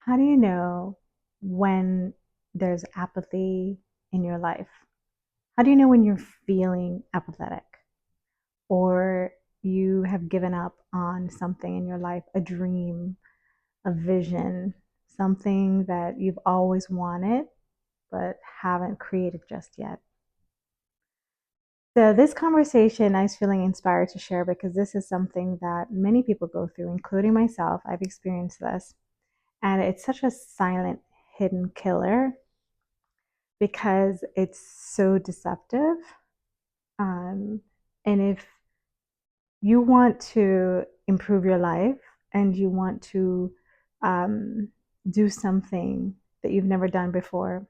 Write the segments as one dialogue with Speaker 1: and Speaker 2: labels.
Speaker 1: How do you know when there's apathy in your life? How do you know when you're feeling apathetic or you have given up on something in your life, a dream, a vision, something that you've always wanted but haven't created just yet? So, this conversation I was feeling inspired to share because this is something that many people go through, including myself. I've experienced this, and it's such a silent, hidden killer because it's so deceptive. Um, and if you want to improve your life and you want to um, do something that you've never done before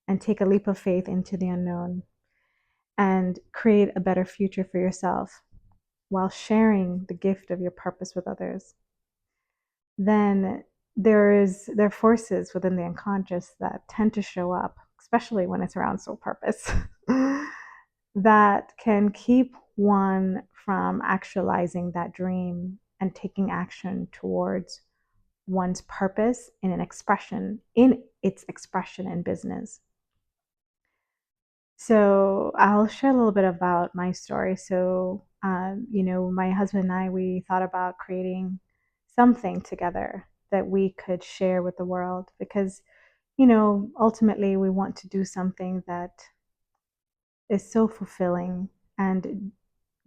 Speaker 1: and take a leap of faith into the unknown and create a better future for yourself while sharing the gift of your purpose with others, then there are forces within the unconscious that tend to show up, especially when it's around soul purpose, that can keep one from actualizing that dream and taking action towards one's purpose in its expression in business. So I'll share a little bit about my story. So, my husband and I, we thought about creating something together that we could share with the world because, ultimately we want to do something that is so fulfilling and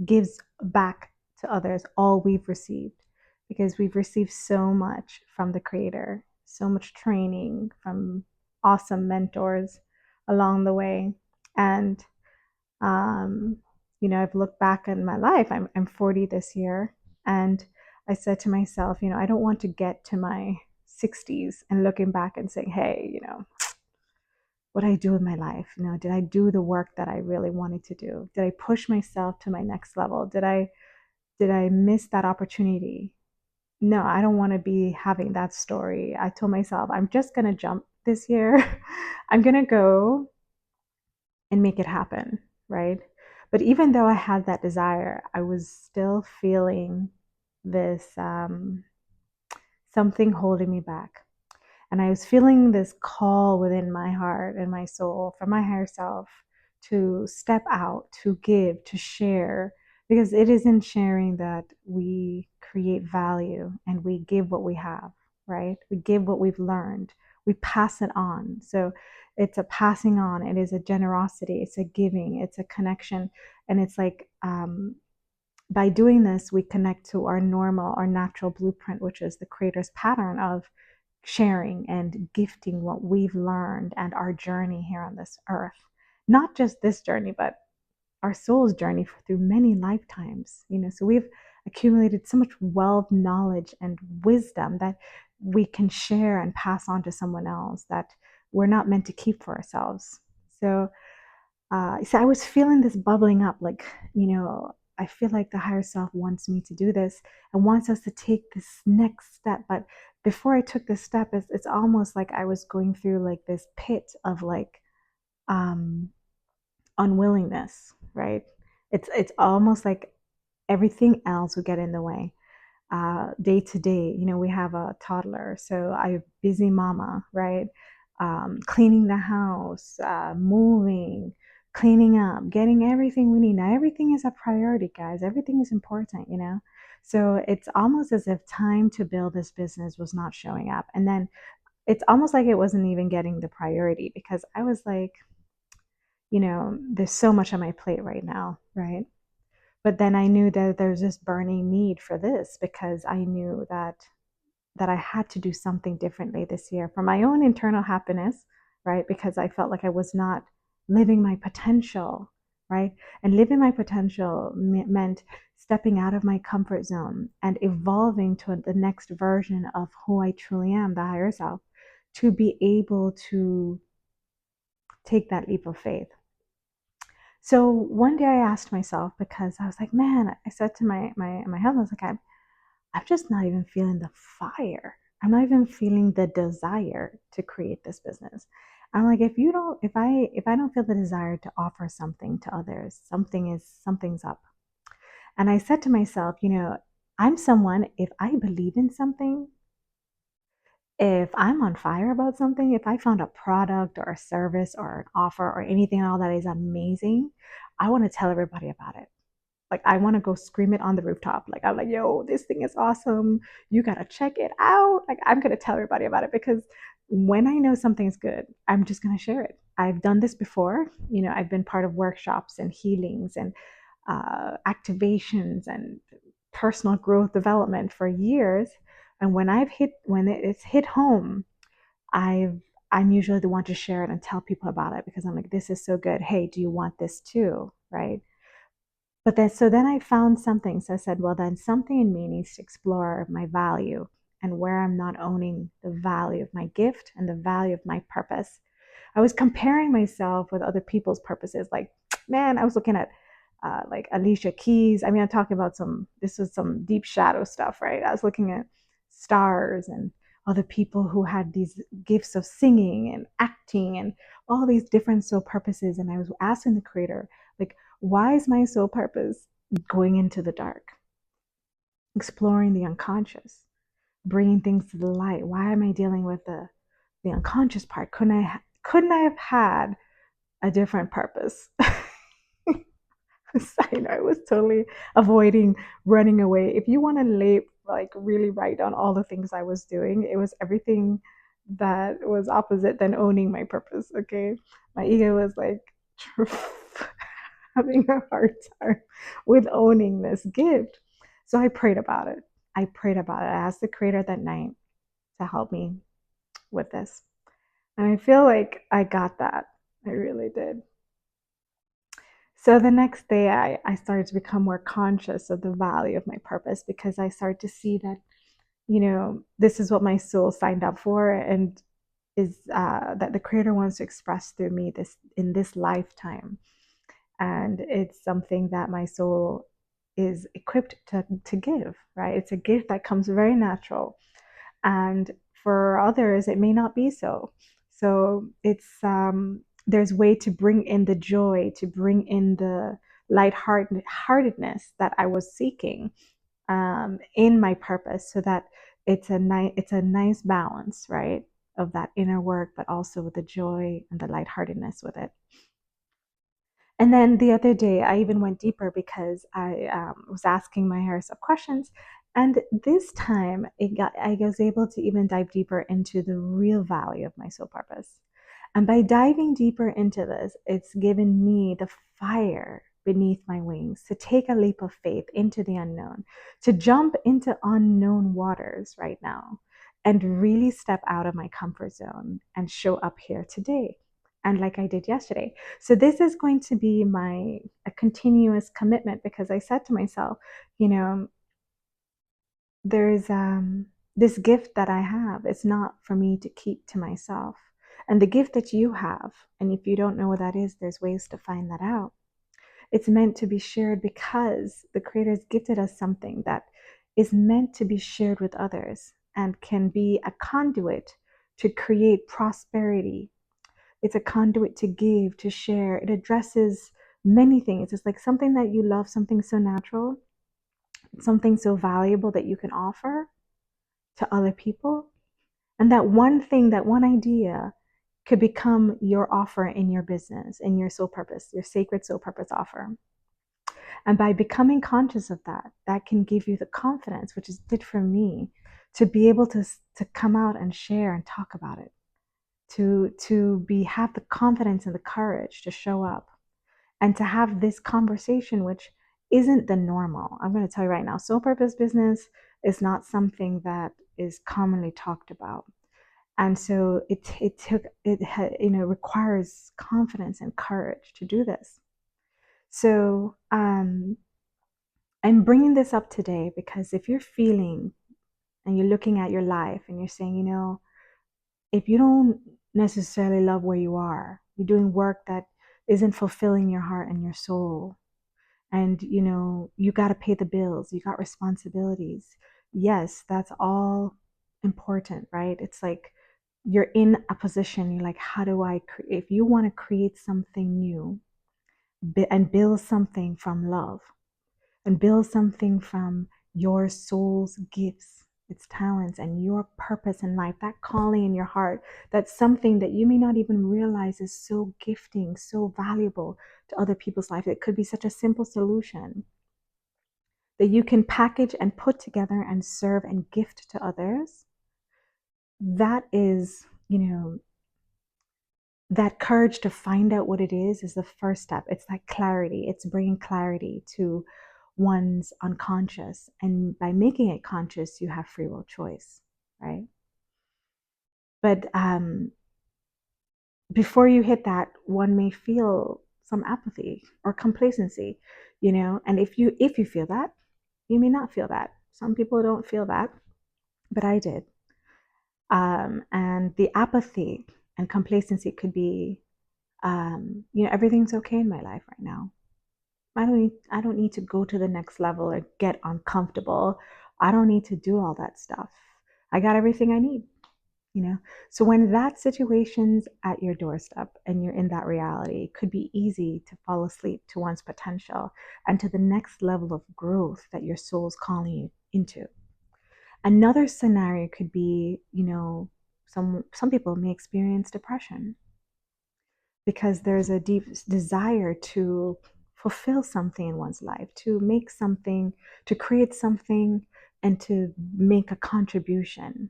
Speaker 1: gives back to others all we've received because we've received so much from the Creator, so much training from awesome mentors along the way. And, um, I've looked back in my life. I'm 40 this year. And I said to myself, I don't want to get to my 60s and looking back and saying, hey, what did I do with my life? Did I do the work that I really wanted to do? Did I push myself to my next level? Did I miss that opportunity? No, I don't want to be having that story. I told myself, I'm just going to jump this year. I'm going to go and make it happen, right? But even though I had that desire, I was still feeling this something holding me back. And I was feeling this call within my heart and my soul from my higher self to step out, to give, to share, because it is in sharing that we create value and we give what we have, right? We give what we've learned, we pass it on. So it's a passing on, it is a generosity, it's a giving, it's a connection. And it's like, by doing this, we connect to our normal, our natural blueprint, which is the Creator's pattern of sharing and gifting what we've learned and our journey here on this earth. Not just this journey, but our soul's journey through many lifetimes. So we've accumulated so much wealth, knowledge, and wisdom that we can share and pass on to someone else that we're not meant to keep for ourselves. So I was feeling this bubbling up, like, I feel like the higher self wants me to do this and wants us to take this next step. But before I took this step, it's almost like I was going through like this pit of like um, unwillingness, right? It's almost like everything else would get in the way. Day to day, we have a toddler, so I'm a busy mama, right? Cleaning the house, moving, cleaning up, getting everything we need. Now, everything is a priority, guys. Everything is important. So it's almost as if time to build this business was not showing up. And then it's almost like it wasn't even getting the priority because I was like, there's so much on my plate right now, right? But then I knew that there's this burning need for this because I knew that I had to do something differently this year for my own internal happiness, right? Because I felt like I was not living my potential, right? And living my potential meant stepping out of my comfort zone and evolving to the next version of who I truly am, the higher self, to be able to take that leap of faith. So one day I asked myself, because I was like, man, I said to my husband, I was like, I'm just not even feeling the fire. I'm not even feeling the desire to create this business. I'm like, if I don't feel the desire to offer something to others, something's up. And I said to myself, I'm someone, if I believe in something, if I'm on fire about something, if I found a product or a service or an offer or anything at all that is amazing, I want to tell everybody about it. Like, I want to go scream it on the rooftop. Like, I'm like, yo, this thing is awesome. You got to check it out. Like, I'm going to tell everybody about it, because when I know something's good, I'm just going to share it. I've done this before. I've been part of workshops and healings and activations and personal growth development for years. And when it's hit home, I'm usually the one to share it and tell people about it, because I'm like, this is so good. Hey, do you want this too? Right? But then I found something. So I said, well, then something in me needs to explore my value and where I'm not owning the value of my gift and the value of my purpose. I was comparing myself with other people's purposes. Like, man, I was looking at like Alicia Keys. I mean, I'm talking about this was some deep shadow stuff, right? I was looking at stars and other people who had these gifts of singing and acting and all these different soul purposes. And I was asking the creator, like, why is my soul purpose going into the dark, exploring the unconscious, bringing things to the light? Why am I dealing with the unconscious part? Couldn't I have had a different purpose? I was totally avoiding running away. If you want to really write down all the things I was doing, it was everything that was opposite than owning my purpose. Okay, my ego was like having a hard time with owning this gift. So I prayed about it. I asked the creator that night to help me with this. And I feel like I got that. I really did. So the next day, I started to become more conscious of the value of my purpose, because I started to see that, this is what my soul signed up for, and is that the creator wants to express through me this in this lifetime. And it's something that my soul is equipped to give, right? It's a gift that comes very natural. And for others, it may not be so. So there's way to bring in the joy, to bring in the lightheartedness that I was seeking in my purpose, so that it's a nice balance, right, of that inner work, but also with the joy and the lightheartedness with it. And then the other day, I even went deeper, because I was asking my higher self questions. And this time, I was able to even dive deeper into the real value of my soul purpose. And by diving deeper into this, it's given me the fire beneath my wings to take a leap of faith into the unknown, to jump into unknown waters right now, and really step out of my comfort zone and show up here today. And like I did yesterday. So this is going to be a continuous commitment, because I said to myself, there's this gift that I have. It's not for me to keep to myself. And the gift that you have, and if you don't know what that is, there's ways to find that out. It's meant to be shared, because the creator's gifted us something that is meant to be shared with others and can be a conduit to create prosperity. It's a conduit to give, to share. It addresses many things. It's like something that you love, something so natural, something so valuable that you can offer to other people. And that one thing, that one idea could become your offer in your business, in your soul purpose, your sacred soul purpose offer. And by becoming conscious of that, that can give you the confidence, which it did for me, to be able to come out and share and talk about it, to have the confidence and the courage to show up and to have this conversation, which isn't the normal. I'm going to tell you right now, soul purpose business is not something that is commonly talked about. And so it requires confidence and courage to do this. So I'm bringing this up today because if you're feeling and you're looking at your life and you're saying, if you don't necessarily love where you are, you're doing work that isn't fulfilling your heart and your soul, and you got to pay the bills, you got responsibilities. Yes, that's all important, right? It's like you're in a position, you're like, how do I if you want to create something new and build something from love and build something from your soul's gifts, its talents, and your purpose in life, that calling in your heart, that's something that you may not even realize is so gifting, so valuable to other people's life. It could be such a simple solution that you can package and put together and serve and gift to others. That is, that courage to find out what it is the first step. It's that clarity. It's bringing clarity to one's unconscious. And by making it conscious, you have free will choice, right? But before you hit that, one may feel some apathy or complacency, and if you feel that, you may not feel that. Some people don't feel that, but I did. And the apathy and complacency could be, everything's okay in my life right now. I don't need to go to the next level or get uncomfortable. I don't need to do all that stuff. I got everything I need. So when that situation's at your doorstep and you're in that reality, it could be easy to fall asleep to one's potential and to the next level of growth that your soul's calling you into. Another scenario could be, some people may experience depression because there's a deep desire to fulfill something in one's life, to make something, to create something, and to make a contribution.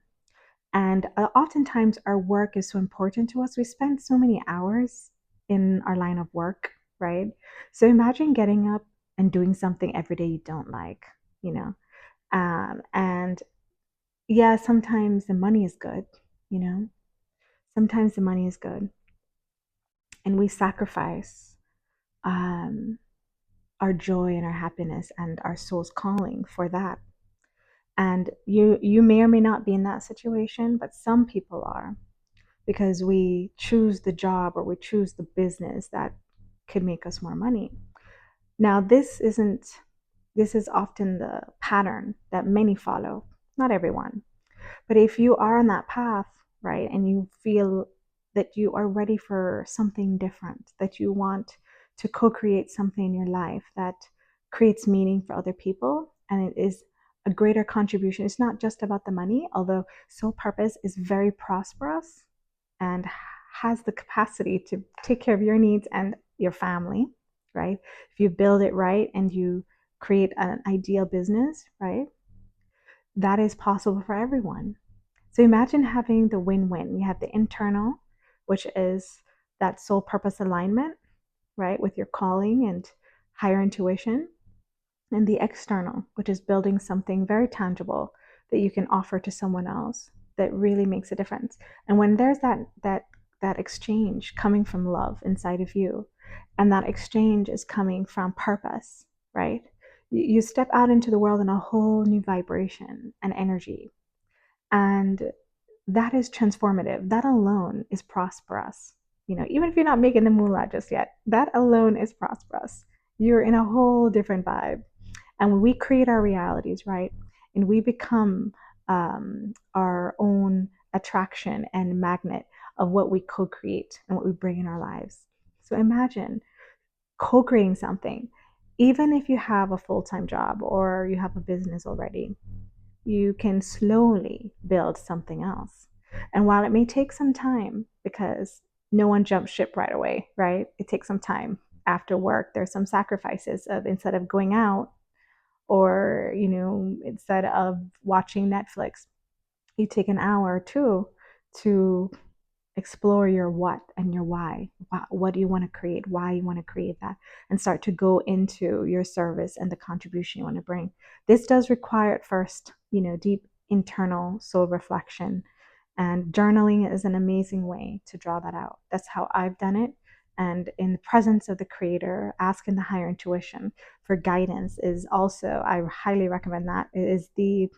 Speaker 1: And oftentimes our work is so important to us. We spend so many hours in our line of work, right? So imagine getting up and doing something every day you don't like, you know. And yeah, sometimes the money is good, you know. Sometimes the money is good, and we sacrifice um, our joy and our happiness and our soul's calling for that. And you may or may not be in that situation, but some people are, because we choose the job or we choose the business that could make us more money. Now, this is often the pattern that many follow, not everyone. But if you are on that path, right, and you feel that you are ready for something different, that you want to co-create something in your life that creates meaning for other people, and it is a greater contribution. It's not just about the money, although soul purpose is very prosperous and has the capacity to take care of your needs and your family, right? If you build it right and you create an ideal business, right, that is possible for everyone. So imagine having the win-win. You have the internal, which is that soul purpose alignment, right, with your calling and higher intuition, and the external, which is building something very tangible that you can offer to someone else that really makes a difference. And when there's that exchange coming from love inside of you, and that exchange is coming from purpose, right? You step out into the world in a whole new vibration and energy. And that is transformative. That alone is prosperous. Even if you're not making the moolah just yet, that alone is prosperous. You're in a whole different vibe. And when we create our realities, right, and we become our own attraction and magnet of what we co-create and what we bring in our lives. So imagine co-creating something, even if you have a full-time job or you have a business already, you can slowly build something else. And while it may take some time, because no one jumps ship right away, right? It takes some time. After work, there's some sacrifices of, instead of going out, or instead of watching Netflix, you take an hour or two to explore your what and your why. What do you want to create? Why you want to create that? And start to go into your service and the contribution you want to bring. This does require at first, deep internal soul reflection. And journaling is an amazing way to draw that out. That's how I've done it. And in the presence of the creator, asking the higher intuition for guidance is also, I highly recommend that. It is the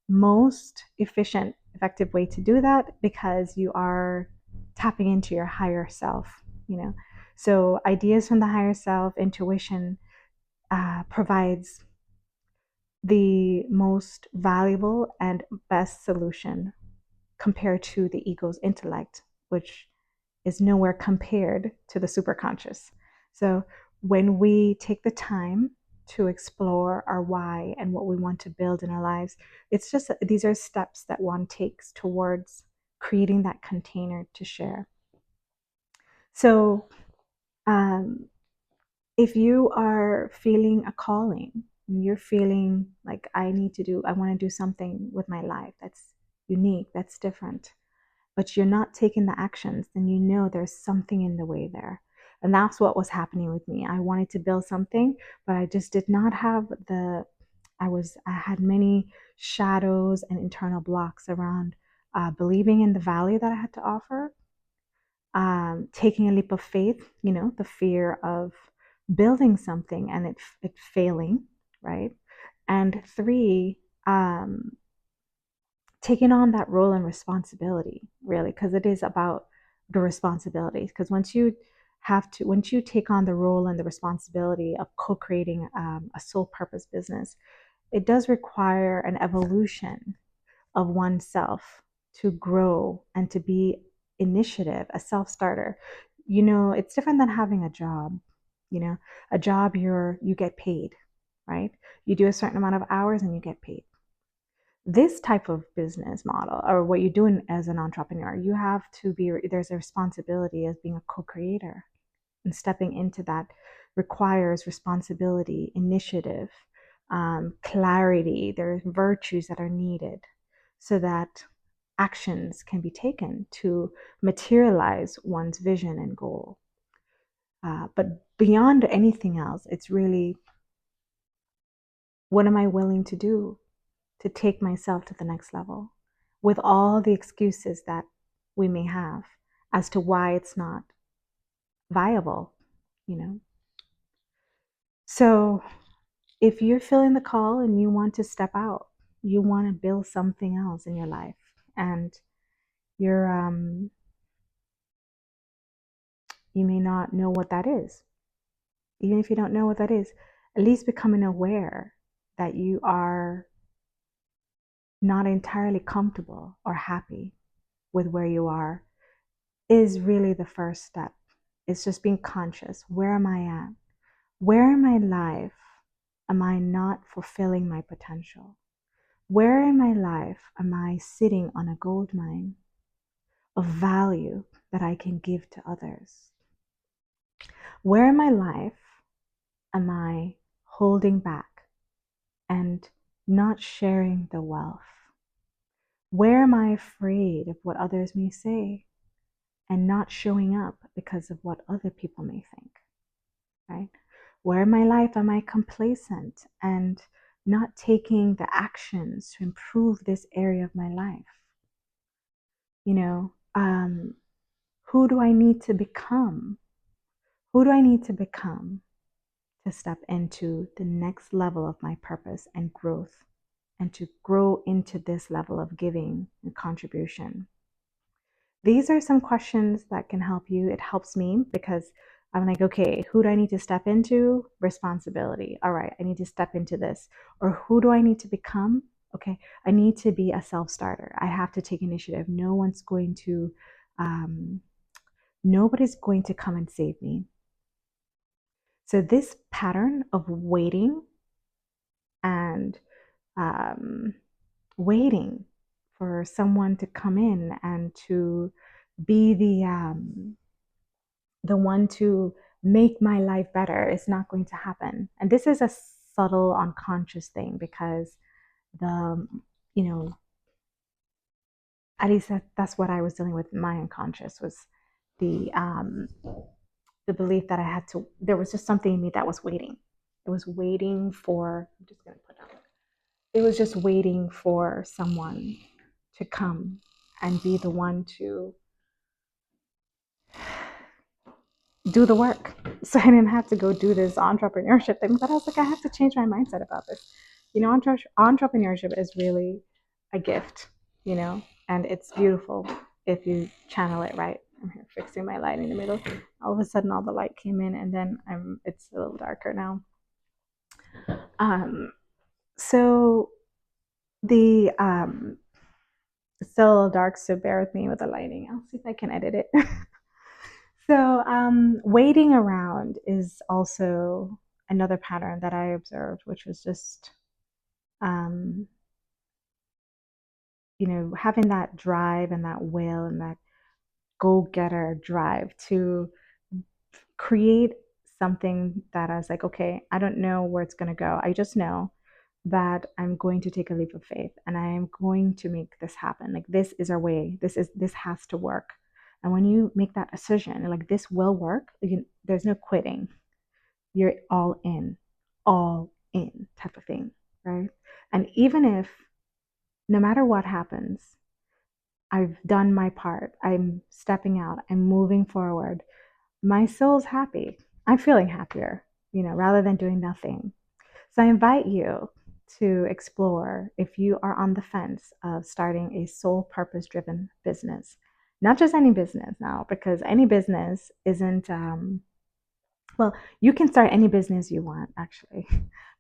Speaker 1: most efficient, effective way to do that, because you are tapping into your higher self. So ideas from the higher self, intuition, provides the most valuable and best solution compared to the ego's intellect, which is nowhere compared to the superconscious. So when we take the time to explore our why and what we want to build in our lives. It's just these are steps that one takes towards creating that container to share. So, um, if you are feeling a calling, and you're feeling like I want to do something with my life that's unique, that's different, but you're not taking the actions, then you know there's something in the way there. And that's what was happening with me. I wanted to build something, but I just did not have I had many shadows and internal blocks around believing in the value that I had to offer, taking a leap of faith, the fear of building something and it failing, right? And three, taking on that role and responsibility, really, because it is about the responsibility. Because once you take on the role and the responsibility of co-creating a sole purpose business, it does require an evolution of oneself to grow and to be initiative, a self-starter. It's different than having a job. A job, you get paid, right? You do a certain amount of hours and you get paid. This type of business model, or what you're doing as an entrepreneur, there's a responsibility as being a co-creator, and stepping into that requires responsibility, initiative, clarity. There are virtues that are needed so that actions can be taken to materialize one's vision and goal. But beyond anything else, it's really, what am I willing to do to take myself to the next level, with all the excuses that we may have as to why it's not viable, you know? So if you're feeling the call and you want to step out, you want to build something else in your life, and you're, you may not know what that is. Even if you don't know what that is, at least becoming aware that you are not entirely comfortable or happy with where you are is really the first step. It's just being conscious. Where am I at? Where in my life am I not fulfilling my potential? Where in my life am I sitting on a gold mine of value that I can give to others? Where in my life am I holding back and not sharing the wealth? Where am I afraid of what others may say and not showing up because of what other people may think, right? Where in my life am I complacent and not taking the actions to improve this area of my life? Who do I need to become? Who do I need to become to step into the next level of my purpose and growth, and to grow into this level of giving and contribution? These are some questions that can help you. It helps me because I'm like, okay, who do I need to step into? Responsibility. All right, I need to step into this. Or who do I need to become? Okay, I need to be a self-starter. I have to take initiative. Nobody's going to come and save me. So this pattern of waiting and waiting for someone to come in and to be the one to make my life better is not going to happen. And this is a subtle unconscious thing, because the you know at least that's what I was dealing with in my unconscious, was the belief that there was just something in me that was waiting. It was waiting for, I'm just going to put down, it was just waiting for someone to come and be the one to do the work. So I didn't have to go do this entrepreneurship thing, but I was like, I have to change my mindset about this. Entrepreneurship is really a gift, and it's beautiful if you channel it right. I'm here fixing my light in the middle. All of a sudden, all the light came in, and then it's a little darker now. So the it's still a little dark, so bear with me with the lighting. I'll see if I can edit it. So waiting around is also another pattern that I observed, which was just, um, having that drive and that will and that go-getter drive to create something that I was like, okay, I don't know where it's going to go. I just know that I'm going to take a leap of faith and I am going to make this happen. Like, this is our way. This has to work. And when you make that decision, like, this will work, there's no quitting. You're all in type of thing, right? And even if, no matter what happens, I've done my part, I'm stepping out, I'm moving forward, my soul's happy. I'm feeling happier, rather than doing nothing. So I invite you to explore if you are on the fence of starting a soul purpose driven business. Not just any business now, because any business isn't, well, you can start any business you want, actually.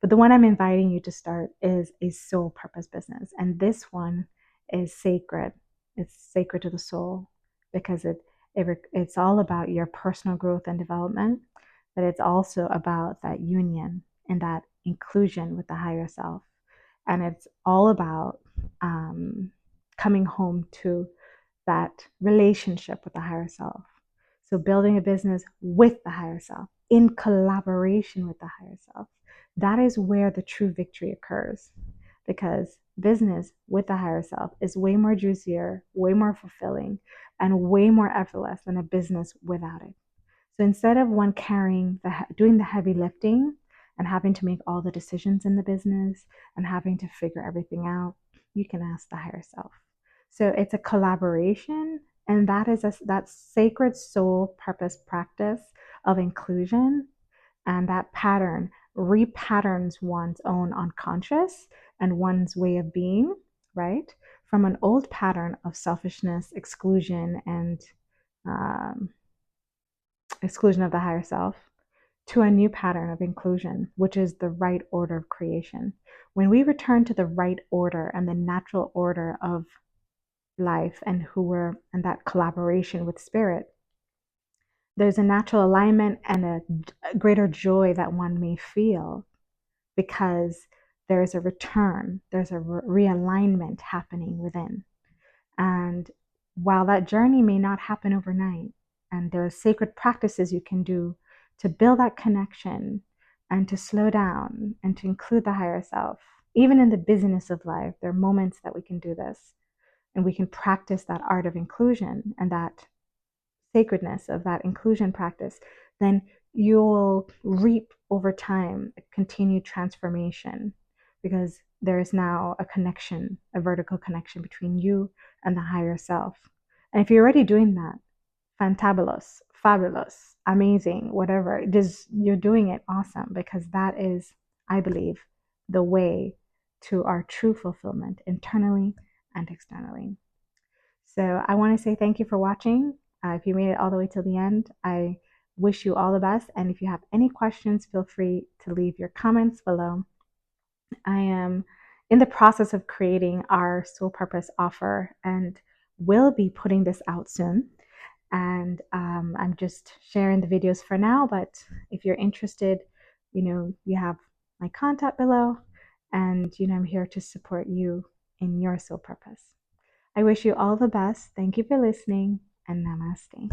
Speaker 1: But the one I'm inviting you to start is a soul purpose business. And this one is sacred. It's sacred to the soul because it's all about your personal growth and development, but it's also about that union and that inclusion with the higher self. And it's all about coming home to that relationship with the higher self. So building a business with the higher self, in collaboration with the higher self, that is where the true victory occurs. Because business with the higher self is way more juicier, way more fulfilling, and way more effortless than a business without it. So instead of one doing the heavy lifting and having to make all the decisions in the business and having to figure everything out, you can ask the higher self. So it's a collaboration, and that sacred soul purpose practice of inclusion, and that pattern repatterns one's own unconscious and one's way of being, right? From an old pattern of selfishness, exclusion, and um, exclusion of the higher self, to a new pattern of inclusion, which is the right order of creation. When we return to the right order and the natural order of life and and that collaboration with spirit, there's a natural alignment and a greater joy that one may feel because there's a return, there's a realignment happening within. And while that journey may not happen overnight, and there are sacred practices you can do to build that connection and to slow down and to include the higher self, even in the busyness of life, there are moments that we can do this and we can practice that art of inclusion and that sacredness of that inclusion practice, then you'll reap over time a continued transformation because there is now a connection, a vertical connection between you and the higher self. And if you're already doing that, fantabulous, fabulous, amazing, whatever, just you're doing it awesome because that is, I believe, the way to our true fulfillment internally and externally. So I want to say thank you for watching. If you made it all the way till the end, I wish you all the best. And if you have any questions, feel free to leave your comments below. I am in the process of creating our soul purpose offer and will be putting this out soon. And I'm just sharing the videos for now, but if you're interested, you have my contact below, and I'm here to support you in your soul purpose. I wish you all the best. Thank you for listening, and namaste.